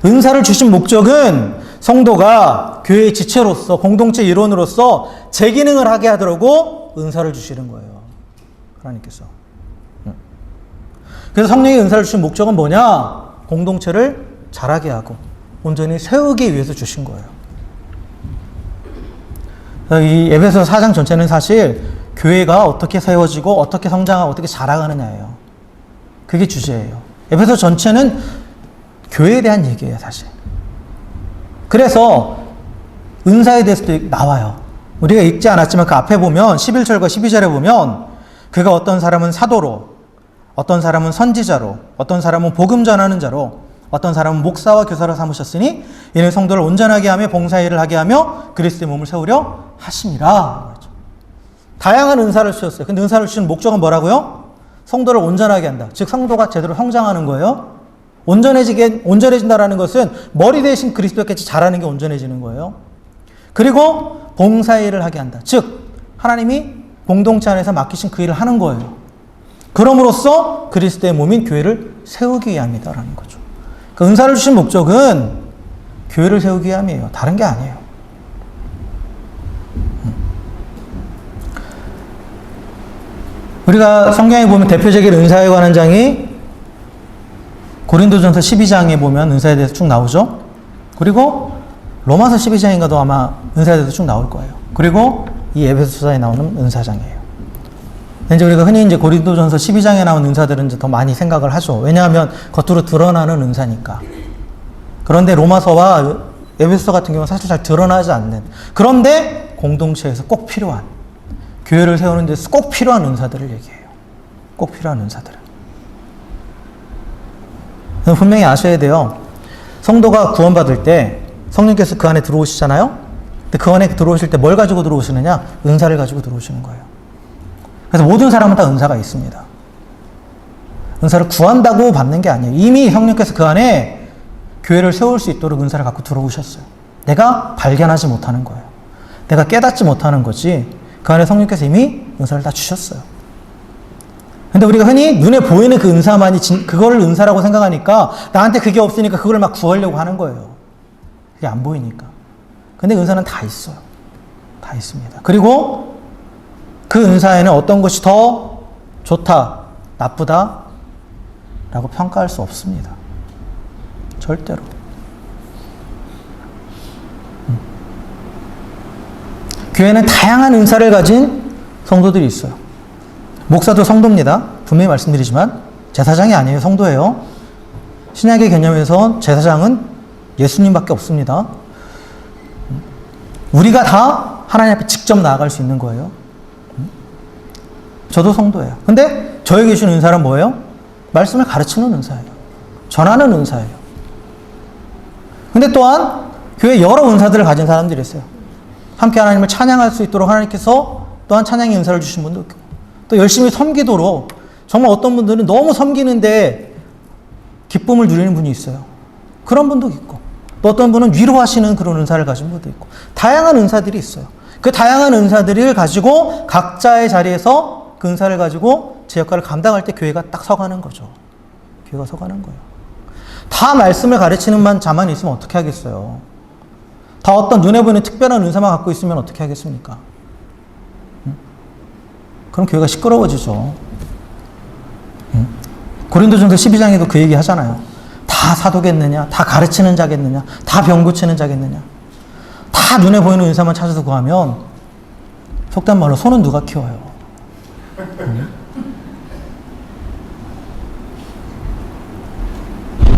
은사를 주신 목적은 성도가 교회의 지체로서, 공동체 일원으로서 제 기능을 하게 하더라고 은사를 주시는 거예요. 하나님께서. 그래서 성령의 은사를 주신 목적은 뭐냐? 공동체를 자라게 하고 온전히 세우기 위해서 주신 거예요. 이 에베소 4장 전체는 사실 교회가 어떻게 세워지고 어떻게 성장하고 어떻게 자라가느냐예요. 그게 주제예요. 에베소 전체는 교회에 대한 얘기예요, 사실. 그래서 은사에 대해서도 나와요. 우리가 읽지 않았지만 그 앞에 보면 11절과 12절에 보면 그가 어떤 사람은 사도로, 어떤 사람은 선지자로, 어떤 사람은 복음 전하는 자로, 어떤 사람은 목사와 교사로 삼으셨으니 이는 성도를 온전하게 하며 봉사일을 하게 하며 그리스도의 몸을 세우려 하심이라. 다양한 은사를 주셨어요. 근데 은사를 주시는 목적은 뭐라고요? 성도를 온전하게 한다. 즉 성도가 제대로 성장하는 거예요. 온전해진다라는 것은 머리 대신 그리스도께서 자라는 게 온전해지는 거예요. 그리고 봉사일을 하게 한다. 즉 하나님이 공동체 안에서 맡기신 그 일을 하는 거예요. 그럼으로써 그리스도의 몸인 교회를 세우기 위함이다라는 거죠. 그 은사를 주신 목적은 교회를 세우기 위함이에요. 다른 게 아니에요. 우리가 성경에 보면 대표적인 은사에 관한 장이 고린도전서 12장에 보면 은사에 대해서 쭉 나오죠. 그리고 로마서 12장인가도 아마 은사에 대해서 쭉 나올 거예요. 그리고 이 에베소서에 나오는 은사장이에요. 이제 우리가 흔히 이제 고린도전서 12장에 나온 은사들은 이제 더 많이 생각을 하죠. 왜냐하면 겉으로 드러나는 은사니까. 그런데 로마서와 에베소서 같은 경우는 사실 잘 드러나지 않는, 그런데 공동체에서 꼭 필요한, 교회를 세우는 데서 꼭 필요한 은사들을 얘기해요. 꼭 필요한 은사들을. 분명히 아셔야 돼요. 성도가 구원받을 때 성령께서 그 안에 들어오시잖아요. 근데 그 안에 들어오실 때 뭘 가지고 들어오시느냐? 은사를 가지고 들어오시는 거예요. 그래서 모든 사람은 다 은사가 있습니다. 은사를 구한다고 받는 게 아니에요. 이미 성령께서 그 안에 교회를 세울 수 있도록 은사를 갖고 들어오셨어요. 내가 발견하지 못하는 거예요. 내가 깨닫지 못하는 거지. 그 안에 성령께서 이미 은사를 다 주셨어요. 근데 우리가 흔히 눈에 보이는 그 은사만이 그거를 은사라고 생각하니까 나한테 그게 없으니까 그걸 막 구하려고 하는 거예요. 그게 안 보이니까. 근데 은사는 다 있어요. 다 있습니다. 그리고 그 은사에는 어떤 것이 더 좋다, 나쁘다 라고 평가할 수 없습니다. 절대로. 교회는 다양한 은사를 가진 성도들이 있어요. 목사도 성도입니다. 분명히 말씀드리지만 제사장이 아니에요. 성도예요. 신약의 개념에서 제사장은 예수님밖에 없습니다. 우리가 다 하나님 앞에 직접 나아갈 수 있는 거예요. 저도 성도예요. 근데 저에게 주신 은사는 뭐예요? 말씀을 가르치는 은사예요. 전하는 은사예요. 근데 또한 교회에 여러 은사들을 가진 사람들이 있어요. 함께 하나님을 찬양할 수 있도록 하나님께서 또한 찬양의 은사를 주신 분도 있고, 또 열심히 섬기도록, 정말 어떤 분들은 너무 섬기는데 기쁨을 누리는 분이 있어요. 그런 분도 있고, 또 어떤 분은 위로하시는 그런 은사를 가진 분도 있고, 다양한 은사들이 있어요. 그 다양한 은사들을 가지고 각자의 자리에서 그 은사를 가지고 제 역할을 감당할 때 교회가 딱 서가는 거죠. 교회가 서가는 거예요. 다 말씀을 가르치는 자만 있으면 어떻게 하겠어요? 다 어떤 눈에 보이는 특별한 은사만 갖고 있으면 어떻게 하겠습니까? 그럼 교회가 시끄러워지죠. 고린도전서 12장에도 그 얘기 하잖아요. 다 사도겠느냐? 다 가르치는 자겠느냐? 다 병 고치는 자겠느냐? 다 눈에 보이는 은사만 찾아서 구하면 속된 말로 손은 누가 키워요?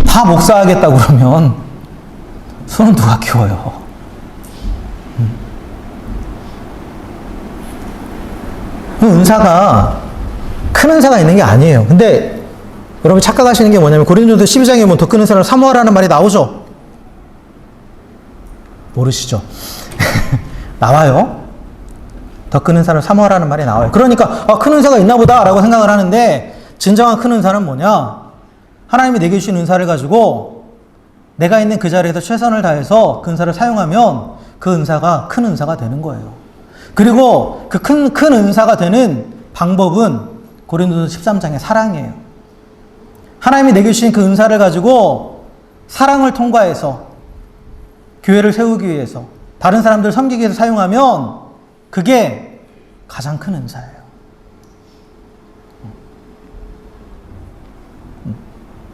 다 목사하겠다고 그러면 손은 누가 키워요? 은사가 큰 은사가 있는 게 아니에요. 근데 여러분 착각하시는 게 뭐냐면 고린도전서 12장에 보면 더 큰 은사를 사모하라는 말이 나오죠? 모르시죠? 나와요. 더 큰 은사를 사모하라는 말이 나와요. 그러니까 큰 은사가 있나 보다 라고 생각을 하는데 진정한 큰 은사는 뭐냐? 하나님이 내게 주신 은사를 가지고 내가 있는 그 자리에서 최선을 다해서 그 은사를 사용하면 그 은사가 큰 은사가 되는 거예요. 그리고 그 큰 은사가 되는 방법은 고린도서 13장의 사랑이에요. 하나님이 내게 주신 그 은사를 가지고 사랑을 통과해서 교회를 세우기 위해서 다른 사람들을 섬기기 위해서 사용하면 그게 가장 큰 은사예요.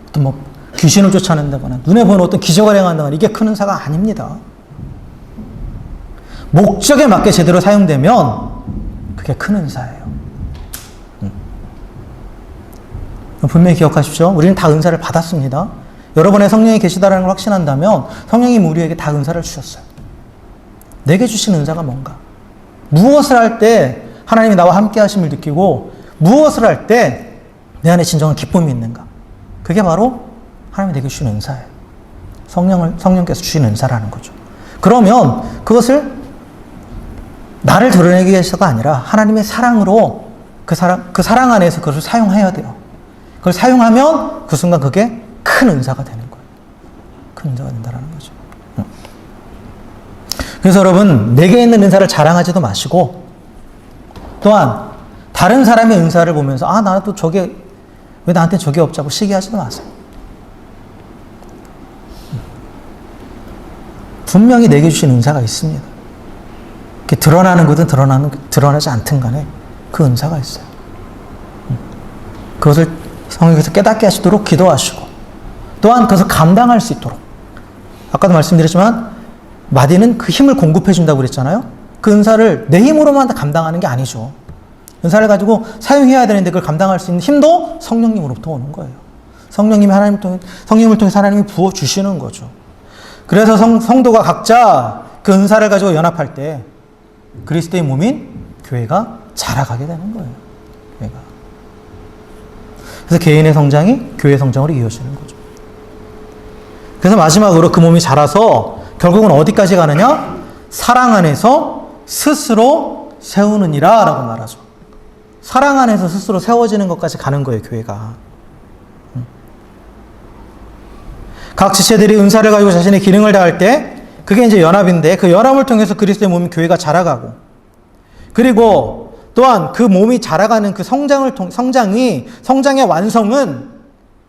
어떤 뭐 귀신을 쫓아낸다거나 눈에 보이는 어떤 기적을 행한다거나 이게 큰 은사가 아닙니다. 목적에 맞게 제대로 사용되면 그게 큰 은사예요. 분명히 기억하십시오. 우리는 다 은사를 받았습니다. 여러분의 성령이 계시다라는 걸 확신한다면 성령이 우리에게 다 은사를 주셨어요. 내게 주신 은사가 뭔가? 무엇을 할 때 하나님이 나와 함께 하심을 느끼고 무엇을 할 때 내 안에 진정한 기쁨이 있는가? 그게 바로 하나님이 내게 주신 은사예요. 성령께서 주신 은사라는 거죠. 그러면 그것을 나를 드러내기 위해서가 아니라 하나님의 사랑으로 그 사랑 안에서 그것을 사용해야 돼요. 그걸 사용하면 그 순간 그게 큰 은사가 되는 거예요. 큰 은사가 된다는 거죠. 그래서 여러분, 내게 있는 은사를 자랑하지도 마시고, 또한 다른 사람의 은사를 보면서 나는 또 저게 왜 나한테 저게 없자고 시기하지도 마세요. 분명히 내게 주신 은사가 있습니다. 그게 드러나는 거든 드러나지 않든 간에 그 은사가 있어요. 그것을 성령께서 깨닫게 하시도록 기도하시고, 또한 그것을 감당할 수 있도록. 아까도 말씀드렸지만 마디는 그 힘을 공급해 준다고 그랬잖아요. 그 은사를 내 힘으로만 감당하는 게 아니죠. 은사를 가지고 사용해야 되는데 그걸 감당할 수 있는 힘도 성령님으로부터 오는 거예요. 성령님을 통해서 하나님이 부어주시는 거죠. 그래서 성도가 각자 그 은사를 가지고 연합할 때 그리스도의 몸인 교회가 자라가게 되는 거예요. 교회가. 그래서 개인의 성장이 교회의 성장으로 이어지는 거죠. 그래서 마지막으로 그 몸이 자라서 결국은 어디까지 가느냐? 사랑 안에서 스스로 세우느니라 라고 말하죠. 사랑 안에서 스스로 세워지는 것까지 가는 거예요, 교회가. 각 지체들이 은사를 가지고 자신의 기능을 다할 때 그게 이제 연합인데 그 연합을 통해서 그리스도의 몸 교회가 자라가고 그리고 또한 그 몸이 자라가는 그 성장의 완성은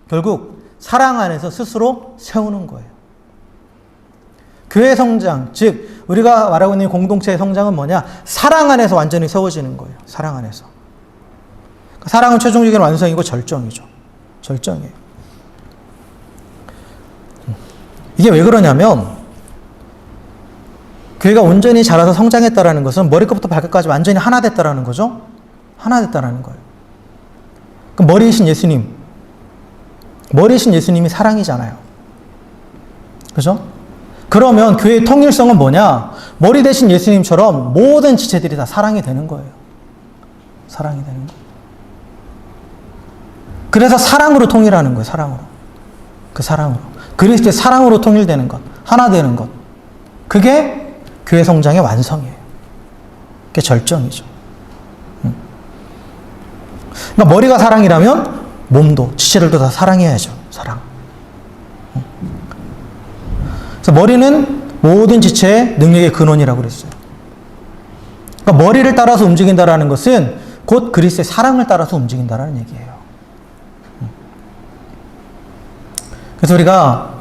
결국 사랑 안에서 스스로 세우는 거예요. 교회 성장, 즉 우리가 말하고 있는 공동체의 성장은 뭐냐? 사랑 안에서 완전히 세워지는 거예요. 사랑 안에서. 사랑은 최종적인 완성이고 절정이죠. 절정이에요. 이게 왜 그러냐면 교회가 온전히 자라서 성장했다라는 것은 머리끝부터 발끝까지 완전히 하나 됐다라는 거죠. 하나 됐다라는 거예요. 그럼 머리이신 예수님이 사랑이잖아요. 그죠? 그러면 교회의 통일성은 뭐냐? 머리 대신 예수님처럼 모든 지체들이 다 사랑이 되는 거예요. 사랑이 되는 거예요. 그래서 사랑으로 통일하는 거예요. 사랑으로. 그 사랑으로. 그리스도의 사랑으로 통일되는 것. 하나 되는 것. 그게 교회 성장의 완성이에요. 그게 절정이죠. 그러니까 머리가 사랑이라면 몸도, 지체들도 다 사랑해야죠. 사랑. 그래서 머리는 모든 지체의 능력의 근원이라고 그랬어요. 그러니까 머리를 따라서 움직인다라는 것은 곧 그리스도의 사랑을 따라서 움직인다라는 얘기예요. 그래서 우리가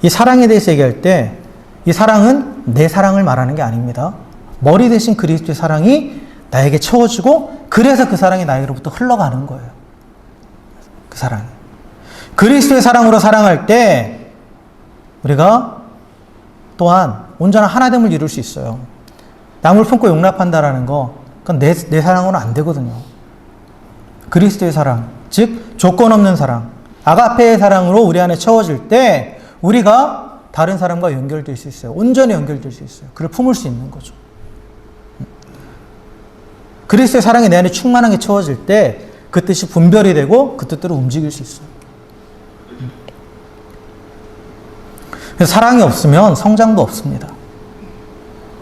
이 사랑에 대해서 얘기할 때 이 사랑은 내 사랑을 말하는 게 아닙니다. 머리 대신 그리스도의 사랑이 나에게 채워지고 그래서 그 사랑이 나에게로부터 흘러가는 거예요. 그 사랑이. 그리스도의 사랑으로 사랑할 때 우리가 또한 온전한 하나됨을 이룰 수 있어요. 남을 품고 용납한다라는 거, 그건 내 사랑으로는 안 되거든요. 그리스도의 사랑, 즉 조건 없는 사랑, 아가페의 사랑으로 우리 안에 채워질 때 우리가 다른 사람과 연결될 수 있어요. 온전히 연결될 수 있어요. 그를 품을 수 있는 거죠. 그리스도의 사랑이 내 안에 충만하게 채워질 때 그 뜻이 분별이 되고 그 뜻대로 움직일 수 있어요. 그래서 사랑이 없으면 성장도 없습니다.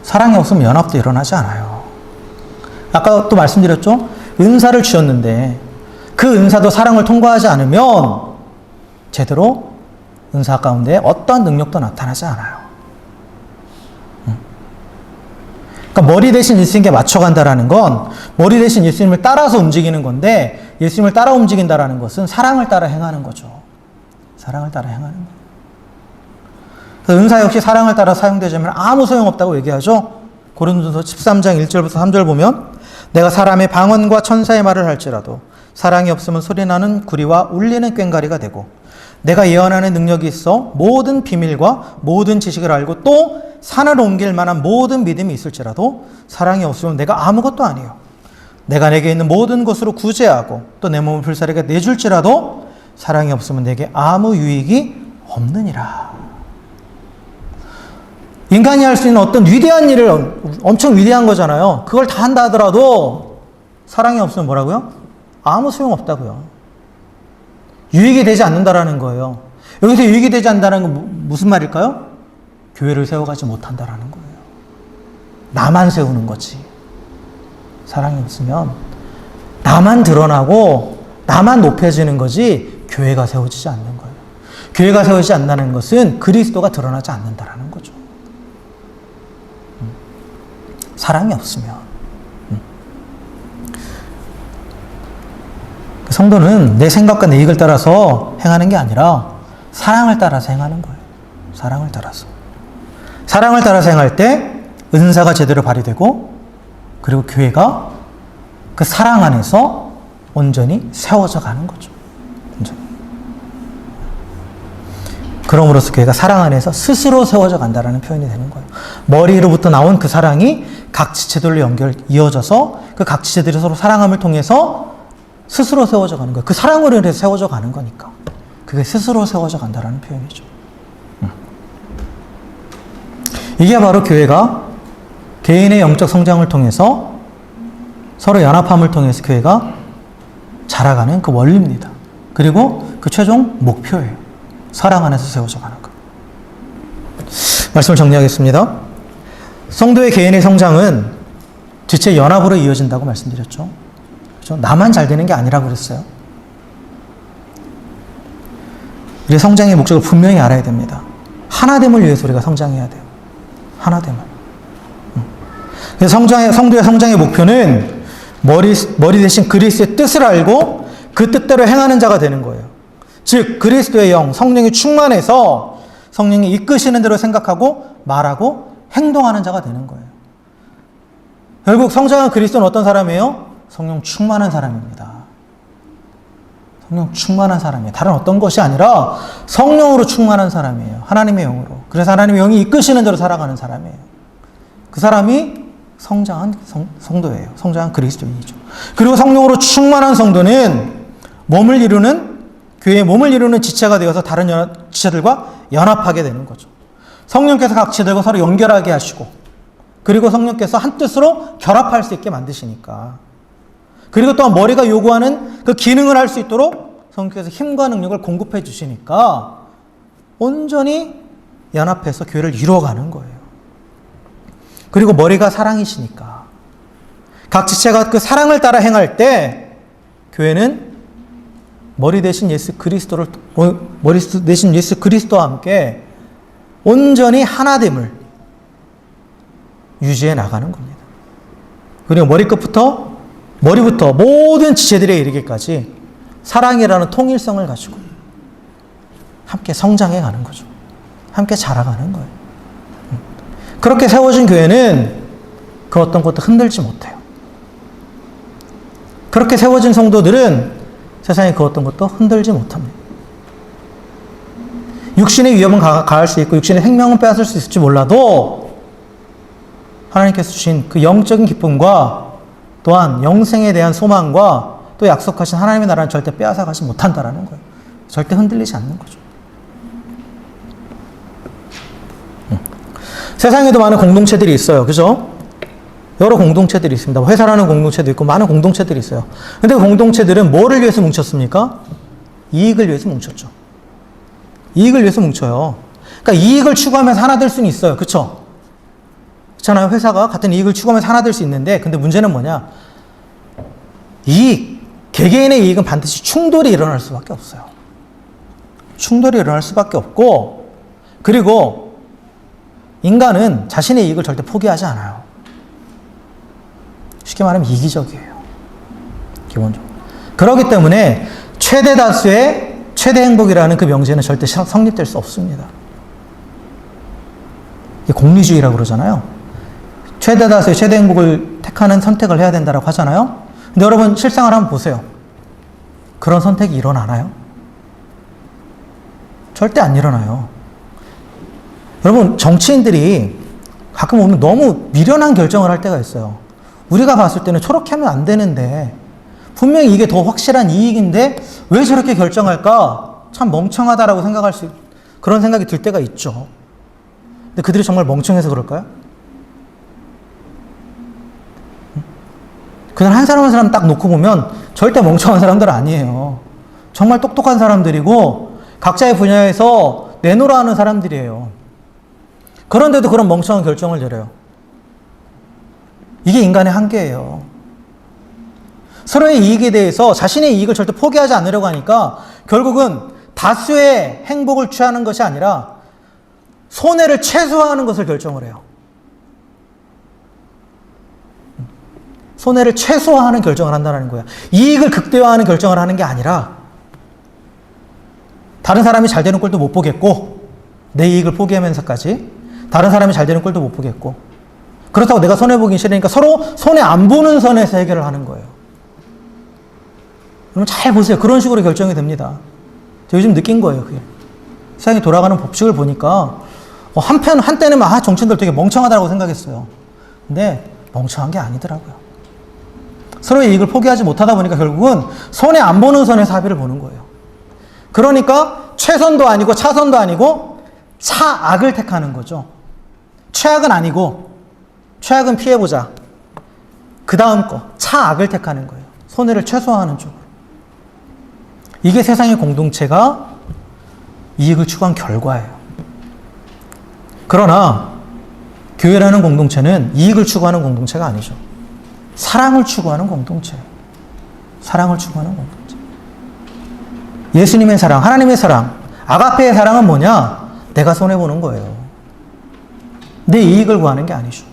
사랑이 없으면 연합도 일어나지 않아요. 아까 또 말씀드렸죠? 은사를 주셨는데 그 은사도 사랑을 통과하지 않으면 제대로 은사 가운데 어떤 능력도 나타나지 않아요. 그러니까 머리 대신 예수님께 맞춰간다라는 건 머리 대신 예수님을 따라서 움직이는 건데 예수님을 따라 움직인다라는 것은 사랑을 따라 행하는 거죠. 사랑을 따라 행하는 거예요. 그래서 은사 역시 사랑을 따라 사용되자면 아무 소용없다고 얘기하죠. 고린도전서 13장 1절부터 3절 보면 내가 사람의 방언과 천사의 말을 할지라도 사랑이 없으면 소리나는 구리와 울리는 꽹과리가 되고 내가 예언하는 능력이 있어 모든 비밀과 모든 지식을 알고 또 산을 옮길 만한 모든 믿음이 있을지라도 사랑이 없으면 내가 아무것도 아니에요. 내가 내게 있는 모든 것으로 구제하고 또 내 몸을 불사르게 내줄지라도 사랑이 없으면 내게 아무 유익이 없느니라. 인간이 할 수 있는 어떤 위대한 일을 엄청 위대한 거잖아요. 그걸 다 한다 하더라도 사랑이 없으면 뭐라고요? 아무 소용없다고요. 유익이 되지 않는다라는 거예요. 여기서 유익이 되지 않는다는 건 무슨 말일까요? 교회를 세워가지 못한다라는 거예요. 나만 세우는 거지. 사랑이 없으면 나만 드러나고 나만 높여지는 거지 교회가 세워지지 않는 거예요. 교회가 세워지지 않는다는 것은 그리스도가 드러나지 않는다라는 거죠. 사랑이 없으면. 성도는 내 생각과 내 이익을 따라서 행하는 게 아니라 사랑을 따라서 행하는 거예요. 사랑을 따라서. 사랑을 따라서 행할 때 은사가 제대로 발휘되고 그리고 교회가 그 사랑 안에서 온전히 세워져 가는 거죠. 온전히. 그럼으로써 교회가 사랑 안에서 스스로 세워져 간다라는 표현이 되는 거예요. 머리로부터 나온 그 사랑이 각 지체들로 이어져서 그 각 지체들이 서로 사랑함을 통해서 스스로 세워져 가는 거예요. 그 사랑으로 인해서 세워져 가는 거니까. 그게 스스로 세워져 간다라는 표현이죠. 이게 바로 교회가 개인의 영적 성장을 통해서 서로 연합함을 통해서 교회가 자라가는 그 원리입니다. 그리고 그 최종 목표예요. 사랑 안에서 세워져 가는 것. 말씀을 정리하겠습니다. 성도의 개인의 성장은 지체 연합으로 이어진다고 말씀드렸죠. 그렇죠? 나만 잘 되는 게 아니라고 그랬어요. 우리의 성장의 목적을 분명히 알아야 됩니다. 하나됨을 위해서 우리가 성장해야 돼요. 하나됨을. 그래서 성도의 성장의 목표는 머리 대신 그리스도의 뜻을 알고 그 뜻대로 행하는 자가 되는 거예요. 즉 그리스도의 영, 성령이 충만해서 성령이 이끄시는 대로 생각하고 말하고 행동하는 자가 되는 거예요. 결국 성장한 그리스도는 어떤 사람이에요? 성령 충만한 사람입니다. 성령 충만한 사람이에요. 다른 어떤 것이 아니라 성령으로 충만한 사람이에요. 하나님의 영으로. 그래서 하나님의 영이 이끄시는 대로 살아가는 사람이에요. 그 사람이 성장한 성도예요. 성장한 그리스도인이죠. 그리고 성령으로 충만한 성도는 교회의 몸을 이루는 지체가 되어서 다른 지체들과 연합하게 되는 거죠. 성령께서 각 지체들과 서로 연결하게 하시고, 그리고 성령께서 한 뜻으로 결합할 수 있게 만드시니까, 그리고 또한 머리가 요구하는 그 기능을 할 수 있도록 성령께서 힘과 능력을 공급해 주시니까 온전히 연합해서 교회를 이루어가는 거예요. 그리고 머리가 사랑이시니까 각 지체가 그 사랑을 따라 행할 때 교회는 머리 대신 예수 그리스도와 함께 온전히 하나됨을 유지해 나가는 겁니다. 그리고 머리부터 모든 지체들에 이르기까지 사랑이라는 통일성을 가지고 함께 성장해 가는 거죠. 함께 자라가는 거예요. 그렇게 세워진 교회는 그 어떤 것도 흔들지 못해요. 그렇게 세워진 성도들은 세상에 그 어떤 것도 흔들지 못합니다. 육신의 위협은 가할 수 있고 육신의 생명은 빼앗을 수 있을지 몰라도 하나님께서 주신 그 영적인 기쁨과 또한 영생에 대한 소망과 또 약속하신 하나님의 나라는 절대 빼앗아가지 못한다라는 거예요. 절대 흔들리지 않는 거죠. 세상에도 많은 공동체들이 있어요. 그죠? 여러 공동체들이 있습니다. 회사라는 공동체도 있고 많은 공동체들이 있어요. 근데 그 공동체들은 뭐를 위해서 뭉쳤습니까? 이익을 위해서 뭉쳤죠. 이익을 위해서 뭉쳐요. 그러니까 이익을 추구하면서 하나 될 수는 있어요. 그렇죠? 그렇잖아요. 회사가 같은 이익을 추구하면서 하나 될 수 있는데, 근데 문제는 뭐냐? 개개인의 이익은 반드시 충돌이 일어날 수밖에 없어요. 충돌이 일어날 수밖에 없고, 그리고 인간은 자신의 이익을 절대 포기하지 않아요. 쉽게 말하면 이기적이에요. 기본적으로. 그렇기 때문에 최대 다수의 최대 행복이라는 그 명제는 절대 성립될 수 없습니다. 이게 공리주의라고 그러잖아요. 최대 다수의 최대 행복을 택하는 선택을 해야 된다고 하잖아요. 근데 여러분 실생활 한번 보세요. 그런 선택이 일어나나요? 절대 안 일어나요. 여러분 정치인들이 가끔 보면 너무 미련한 결정을 할 때가 있어요. 우리가 봤을 때는 저렇게 하면 안 되는데 분명히 이게 더 확실한 이익인데 왜 저렇게 결정할까? 참 멍청하다라고 그런 생각이 들 때가 있죠. 근데 그들이 정말 멍청해서 그럴까요? 그날 한 사람 한 사람 딱 놓고 보면 절대 멍청한 사람들 아니에요. 정말 똑똑한 사람들이고 각자의 분야에서 내놓으라 하는 사람들이에요. 그런데도 그런 멍청한 결정을 내려요. 이게 인간의 한계예요. 서로의 이익에 대해서 자신의 이익을 절대 포기하지 않으려고 하니까 결국은 다수의 행복을 취하는 것이 아니라 손해를 최소화하는 것을 결정을 해요. 손해를 최소화하는 결정을 한다는 거예요. 이익을 극대화하는 결정을 하는 게 아니라 다른 사람이 잘 되는 꼴도 못 보겠고 내 이익을 포기하면서까지 다른 사람이 잘 되는 꼴도 못 보겠고 그렇다고 내가 손해보기 싫으니까 서로 손해 안 보는 선에서 해결을 하는 거예요. 여러분 잘 보세요. 그런 식으로 결정이 됩니다. 제가 요즘 느낀 거예요. 그게. 세상이 돌아가는 법칙을 보니까 한때는 정치인들 되게 멍청하다고 생각했어요. 근데 멍청한 게 아니더라고요. 서로의 이익을 포기하지 못하다 보니까 결국은 손해 안 보는 선에서 합의를 보는 거예요. 그러니까 최선도 아니고 차선도 아니고 차악을 택하는 거죠. 최악은 아니고 최악은 피해보자. 그 다음 거 차악을 택하는 거예요. 손해를 최소화하는 쪽으로. 이게 세상의 공동체가 이익을 추구한 결과예요. 그러나 교회라는 공동체는 이익을 추구하는 공동체가 아니죠. 사랑을 추구하는 공동체예요. 사랑을 추구하는 공동체. 예수님의 사랑, 하나님의 사랑, 아가페의 사랑은 뭐냐? 내가 손해보는 거예요. 내 이익을 구하는 게 아니죠.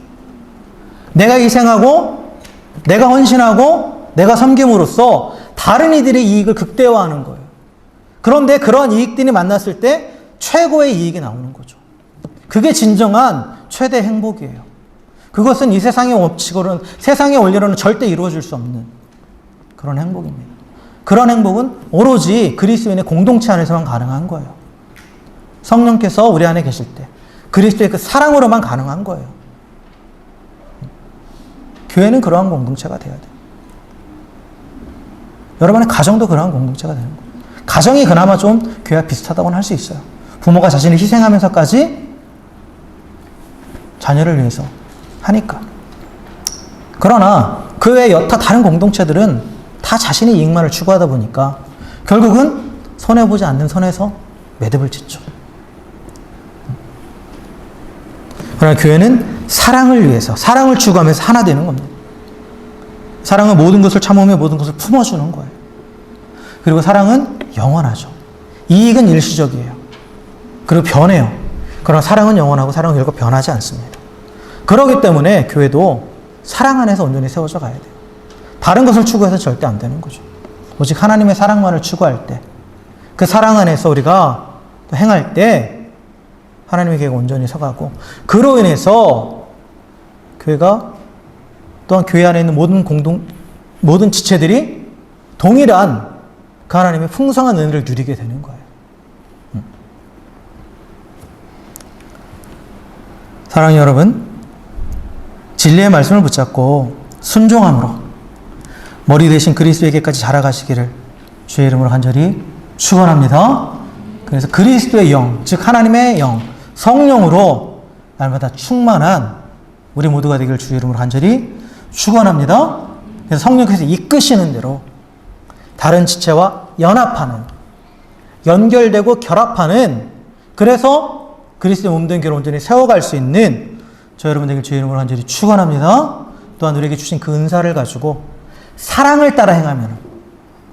내가 희생하고, 내가 헌신하고, 내가 섬김으로써 다른 이들의 이익을 극대화하는 거예요. 그런데 그런 이익들이 만났을 때 최고의 이익이 나오는 거죠. 그게 진정한 최대 행복이에요. 그것은 이 세상의 법칙으로는, 세상의 원리로는 절대 이루어질 수 없는 그런 행복입니다. 그런 행복은 오로지 그리스도인의 공동체 안에서만 가능한 거예요. 성령께서 우리 안에 계실 때 그리스도의 그 사랑으로만 가능한 거예요. 교회는 그러한 공동체가 돼야 돼요. 여러분의 가정도 그러한 공동체가 되는 거예요. 가정이 그나마 좀 교회와 비슷하다고는 할 수 있어요. 부모가 자신을 희생하면서까지 자녀를 위해서 하니까. 그러나 그 외 여타 다른 공동체들은 다 자신의 이익만을 추구하다 보니까 결국은 손해보지 않는 선에서 매듭을 짓죠. 그러나 교회는 사랑을 위해서, 사랑을 추구하면서 하나 되는 겁니다. 사랑은 모든 것을 참으며 모든 것을 품어주는 거예요. 그리고 사랑은 영원하죠. 이익은 일시적이에요. 그리고 변해요. 그러나 사랑은 영원하고 사랑은 결국 변하지 않습니다. 그렇기 때문에 교회도 사랑 안에서 온전히 세워져 가야 돼요. 다른 것을 추구해서 절대 안 되는 거죠. 오직 하나님의 사랑만을 추구할 때, 그 사랑 안에서 우리가 또 행할 때 하나님의 계획에 온전히 서가고, 그로 인해서 교회가 또한 교회 안에 있는 모든 지체들이 동일한 그 하나님의 풍성한 은혜를 누리게 되는 거예요. 사랑하는 여러분, 진리의 말씀을 붙잡고 순종함으로 머리 대신 그리스도에게까지 자라가시기를 주의 이름으로 간절히 축원합니다. 그래서 그리스도의 영, 즉 하나님의 영, 성령으로 날마다 충만한 우리 모두가 되기를 주의 이름으로 간절히 축원합니다. 그래서 성령께서 이끄시는 대로 다른 지체와 연합하는, 연결되고 결합하는, 그래서 그리스도의 몸된 교회를 온전히 세워갈 수 있는 저 여러분 되길 주의 이름으로 간절히 축원합니다. 또한 우리에게 주신 그 은사를 가지고 사랑을 따라 행하면,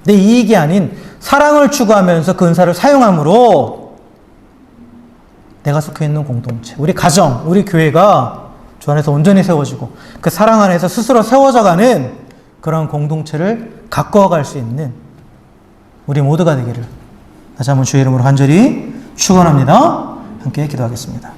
내 이익이 아닌 사랑을 추구하면서 그 은사를 사용함으로 내가 속해 있는 공동체, 우리 가정, 우리 교회가 주 안에서 온전히 세워지고 그 사랑 안에서 스스로 세워져가는 그런 공동체를 가꿔갈 수 있는 우리 모두가 되기를 다시 한번 주의 이름으로 간절히 축원합니다. 함께 기도하겠습니다.